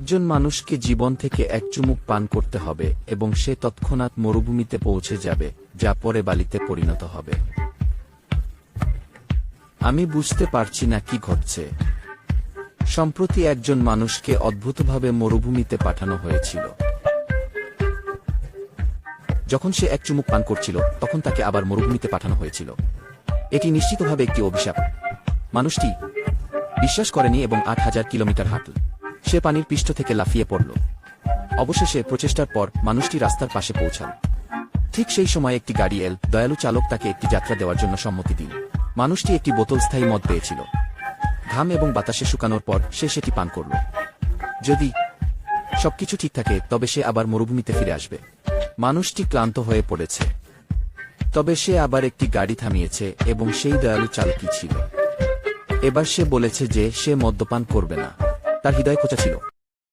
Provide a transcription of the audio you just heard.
একজন মানুষকে জীবন থেকে এক চুমুক পান করতে হবে এবং সে তৎক্ষণাৎ মরুভূমিতে পৌঁছে যাবে, যা পরে বালিতে পরিণত হবে। আমি বুঝতে পারছি না কি ঘটছে। সম্প্রতি একজন মানুষকে অদ্ভুতভাবে মরুভূমিতে পাঠানো হয়েছিল। যখন সে এক চুমুক পান করছিল, তখন তাকে আবার মরুভূমিতে পাঠানো হয়েছিল। এটি নিশ্চিতভাবে একটি অভিশাপ। মানুষটি বিশ্বাস করেনি এবং ৮,০০০ কিলোমিটার হাঁটল। সে পানির পৃষ্ঠ থেকে লাফিয়ে পড়ল। অবশেষে প্রচেষ্টার পর মানুষটি রাস্তার পাশে পৌঁছাল। ঠিক সেই সময় একটি গাড়ি এল। দয়ালু চালক তাকে একটি যাত্রা দেওয়ার জন্য সম্মতি দিল। মানুষটি একটি বোতল স্থায়ী মদ পেয়েছিল। ঘাম এবং বাতাসে শুকানোর পর সে সেটি পান করল। যদি সবকিছু ঠিক থাকে, তবে সে আবার মরুভূমিতে ফিরে আসবে। মানুষটি ক্লান্ত হয়ে পড়েছে। তবে সে আবার একটি গাড়ি থামিয়েছে এবং সেই দয়ালু চালকই ছিল। এবার সে বলেছে যে সে মদ্যপান করবে না। তার হৃদয় খোঁচা ছিল।